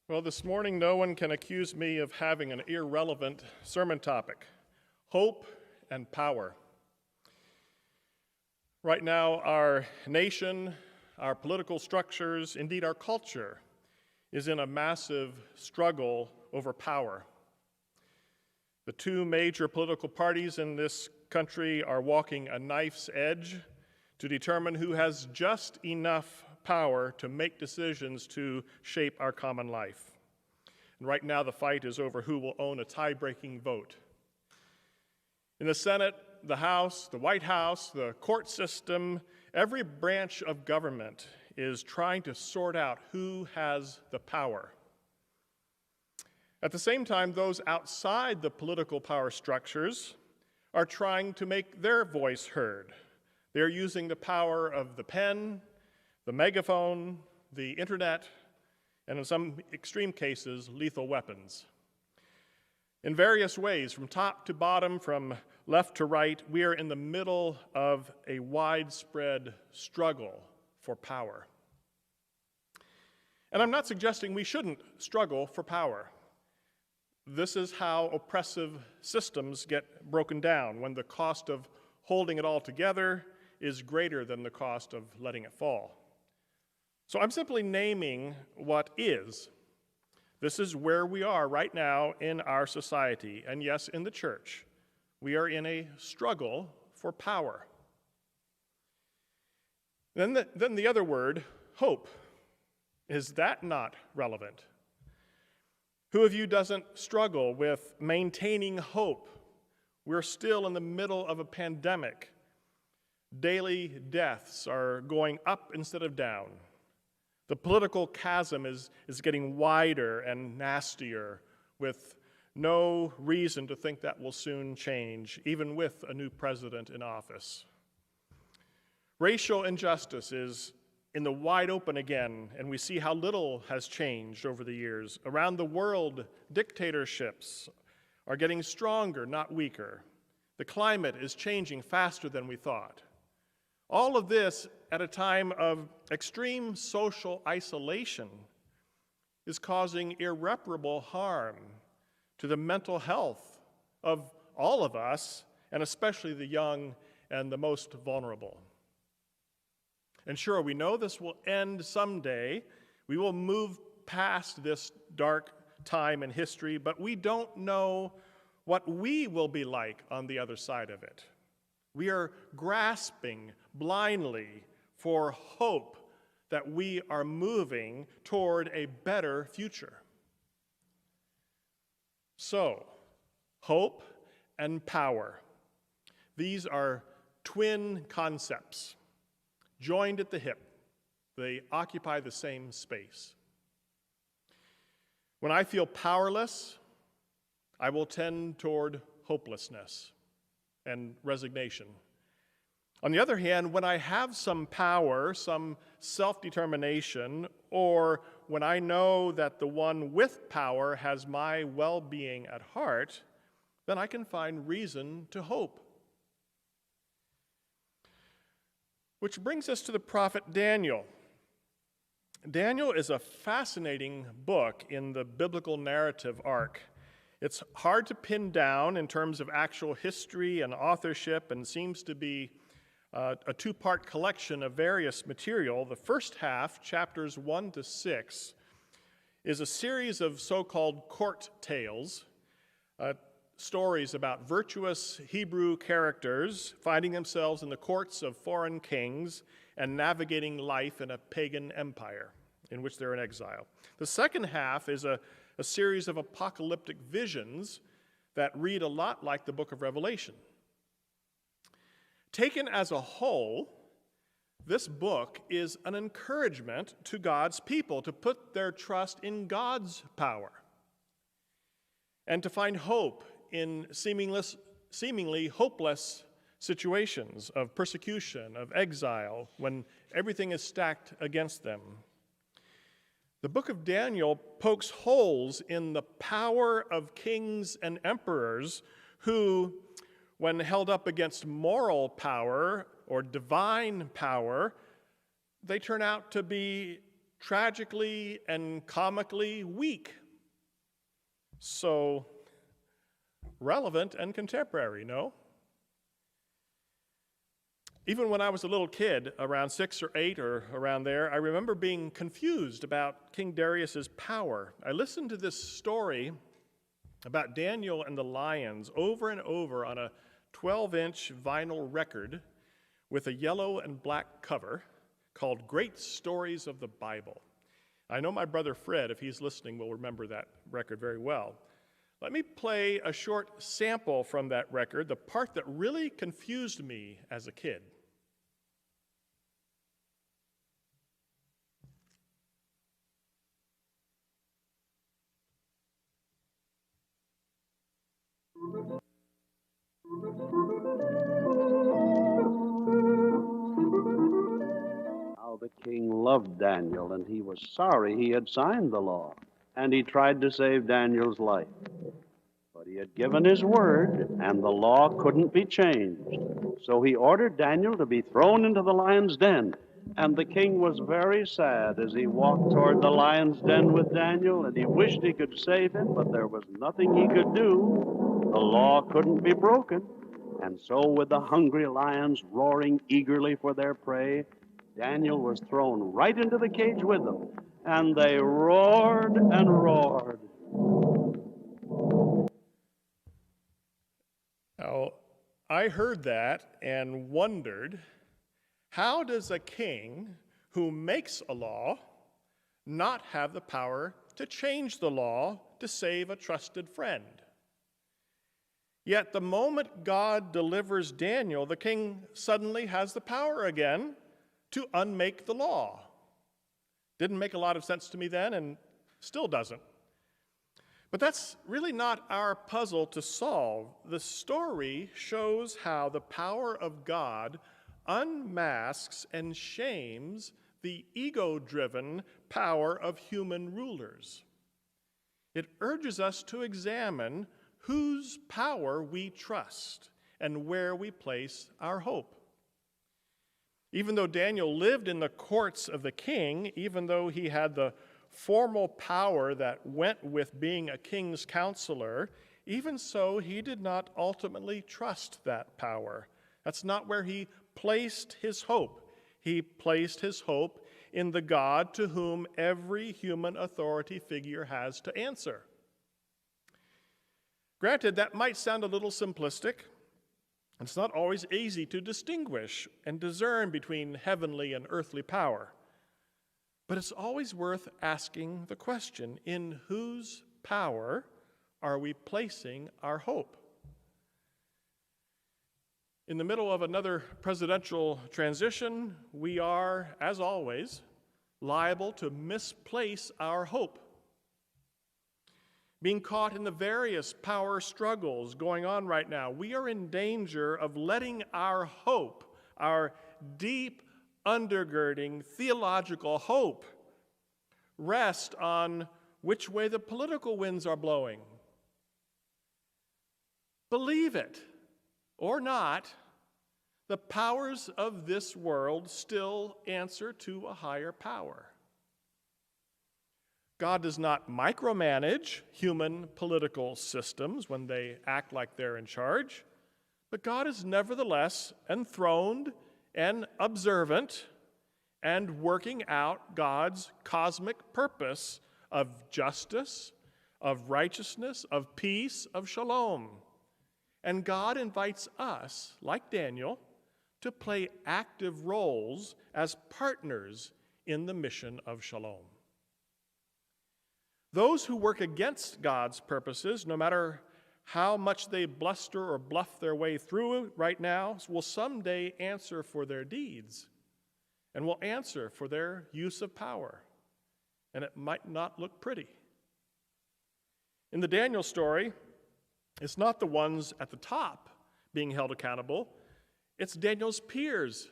Well, this morning, no one can accuse me of having an irrelevant sermon topic: hope and power. Right now, our nation, our political structures, indeed our culture, is in a massive struggle over power. The two major political parties in this country are walking a knife's edge to determine who has just enough power to make decisions to shape our common life. And right now the fight is over who will own a tie-breaking vote. In the Senate, the House, the White House, the court system, every branch of government is trying to sort out who has the power. At the same time, those outside the political power structures are trying to make their voice heard. They're using the power of the pen, the megaphone, the internet, and in some extreme cases, lethal weapons. In various ways, from top to bottom, from left to right, we are in the middle of a widespread struggle for power. And I'm not suggesting we shouldn't struggle for power. This is how oppressive systems get broken down, when the cost of holding it all together is greater than the cost of letting it fall. So I'm simply naming what is. This is where we are right now in our society, and yes, in the church. We are in a struggle for power. Then the other word, hope. Is that not relevant? Who of you doesn't struggle with maintaining hope? We're still in the middle of a pandemic. Daily deaths are going up instead of down. The political chasm is getting wider and nastier, with no reason to think that will soon change, even with a new president in office. Racial injustice is in the wide open again, and we see how little has changed over the years. Around the world, dictatorships are getting stronger, not weaker. The climate is changing faster than we thought. All of this at a time of extreme social isolation is causing irreparable harm to the mental health of all of us, and especially the young and the most vulnerable. And sure, we know this will end someday. We will move past this dark time in history, but we don't know what we will be like on the other side of it. We are grasping blindly for hope that we are moving toward a better future. So, hope and power. These are twin concepts, joined at the hip. They occupy the same space. When I feel powerless, I will tend toward hopelessness and resignation. On the other hand, when I have some power, some self-determination, or when I know that the one with power has my well-being at heart, then I can find reason to hope. Which brings us to the prophet Daniel. Daniel is a fascinating book in the biblical narrative arc. It's hard to pin down in terms of actual history and authorship, and seems to be a two-part collection of various material. The first half, chapters 1 to 6, is a series of so-called court tales, stories about virtuous Hebrew characters finding themselves in the courts of foreign kings and navigating life in a pagan empire in which they're in exile. The second half is a series of apocalyptic visions that read a lot like the book of Revelation. Taken as a whole, this book is an encouragement to God's people to put their trust in God's power and to find hope in seemingly hopeless situations of persecution, of exile, when everything is stacked against them. The book of Daniel pokes holes in the power of kings and emperors who, when held up against moral power or divine power, they turn out to be tragically and comically weak. So relevant and contemporary, no? Even when I was a little kid, around 6 or 8 or around there, I remember being confused about King Darius's power. I listened to this story about Daniel and the lions over and over on a 12-inch vinyl record with a yellow and black cover called Great Stories of the Bible. I know my brother Fred, if he's listening, will remember that record very well. Let me play a short sample from that record, the part that really confused me as a kid. How the king loved Daniel, and he was sorry he had signed the law, and he tried to save Daniel's life. But he had given his word, and the law couldn't be changed. So he ordered Daniel to be thrown into the lion's den, and the king was very sad as he walked toward the lion's den with Daniel, and he wished he could save him, but there was nothing he could do. The law couldn't be broken. And so, with the hungry lions roaring eagerly for their prey, Daniel was thrown right into the cage with them, and they roared and roared. Now, I heard that and wondered, how does a king who makes a law not have the power to change the law to save a trusted friend? Yet the moment God delivers Daniel, the king suddenly has the power again to unmake the law. Didn't make a lot of sense to me then and still doesn't. But that's really not our puzzle to solve. The story shows how the power of God unmasks and shames the ego-driven power of human rulers. It urges us to examine whose power we trust and where we place our hope. Even though Daniel lived in the courts of the king, even though he had the formal power that went with being a king's counselor, even so, he did not ultimately trust that power. That's not where he placed his hope. He placed his hope in the God to whom every human authority figure has to answer. Granted, that might sound a little simplistic. It's not always easy to distinguish and discern between heavenly and earthly power. But it's always worth asking the question, in whose power are we placing our hope? In the middle of another presidential transition, we are, as always, liable to misplace our hope. Being caught in the various power struggles going on right now, we are in danger of letting our hope, our deep, undergirding theological hope, rest on which way the political winds are blowing. Believe it or not, the powers of this world still answer to a higher power. God does not micromanage human political systems when they act like they're in charge, but God is nevertheless enthroned and observant and working out God's cosmic purpose of justice, of righteousness, of peace, of shalom. And God invites us, like Daniel, to play active roles as partners in the mission of shalom. Those who work against God's purposes, no matter how much they bluster or bluff their way through right now, will someday answer for their deeds and will answer for their use of power. And it might not look pretty. In the Daniel story, it's not the ones at the top being held accountable. It's Daniel's peers,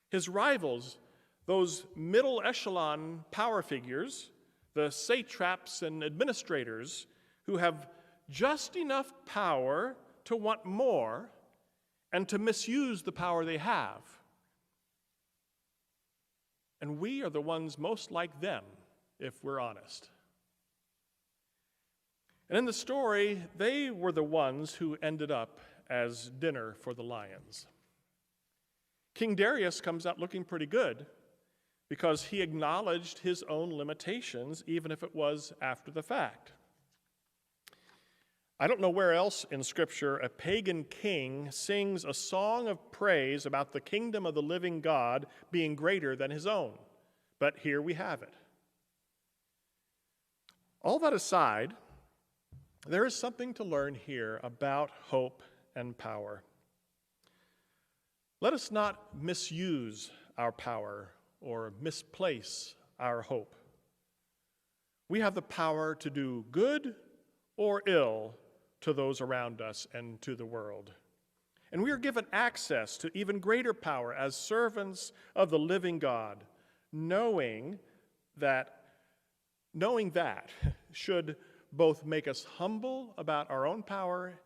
his rivals, those middle echelon power figures, the satraps and administrators who have just enough power to want more and to misuse the power they have. And we are the ones most like them, if we're honest. And in the story, they were the ones who ended up as dinner for the lions. King Darius comes out looking pretty good because he acknowledged his own limitations, even if it was after the fact. I don't know where else in Scripture a pagan king sings a song of praise about the kingdom of the living God being greater than his own, but here we have it. All that aside, there is something to learn here about hope and power. Let us not misuse our power or misplace our hope. We have the power to do good or ill to those around us and to the world. And we are given access to even greater power as servants of the living God, knowing that should both make us humble about our own power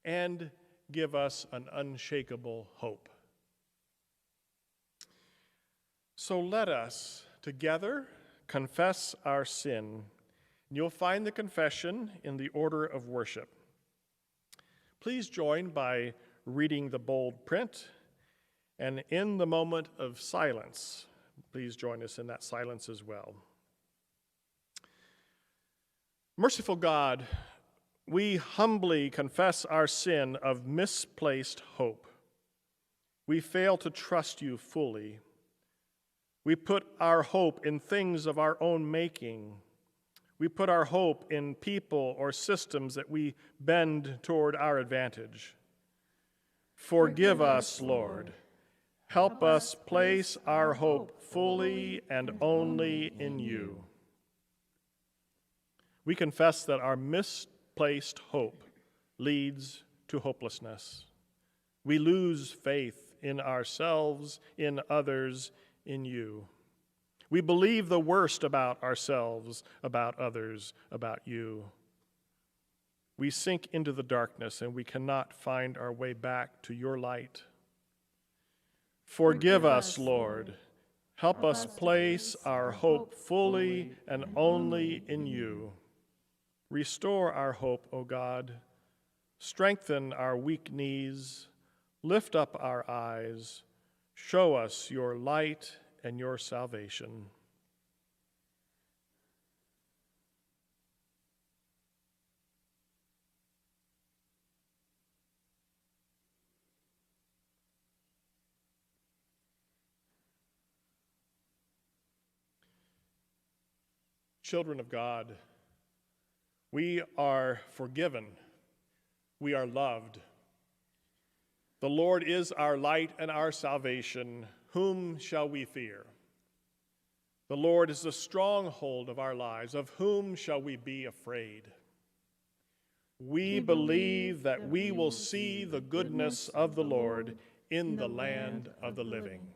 and give us an unshakable hope. So let us together confess our sin. You'll find the confession in the order of worship. Please join by reading the bold print, and in the moment of silence, please join us in that silence as well. Merciful God, we humbly confess our sin of misplaced hope. We fail to trust you fully. We put our hope in things of our own making. We put our hope in people or systems that we bend toward our advantage. Forgive us, Lord. Help us place our hope fully and only in you. We confess that our misplaced hope leads to hopelessness. We lose faith in ourselves, in others, in you. We believe the worst about ourselves, about others, about you. We sink into the darkness and we cannot find our way back to your light. Forgive us, Lord. Help us place our hope fully and only in you. Restore our hope, O God. Strengthen our weak knees. Lift up our eyes. Show us your light and your salvation. Children of God, we are forgiven. We are loved. The Lord is our light and our salvation. Whom shall we fear? The Lord is the stronghold of our lives. Of whom shall we be afraid? We believe that we will see the goodness of the Lord in the land of the living.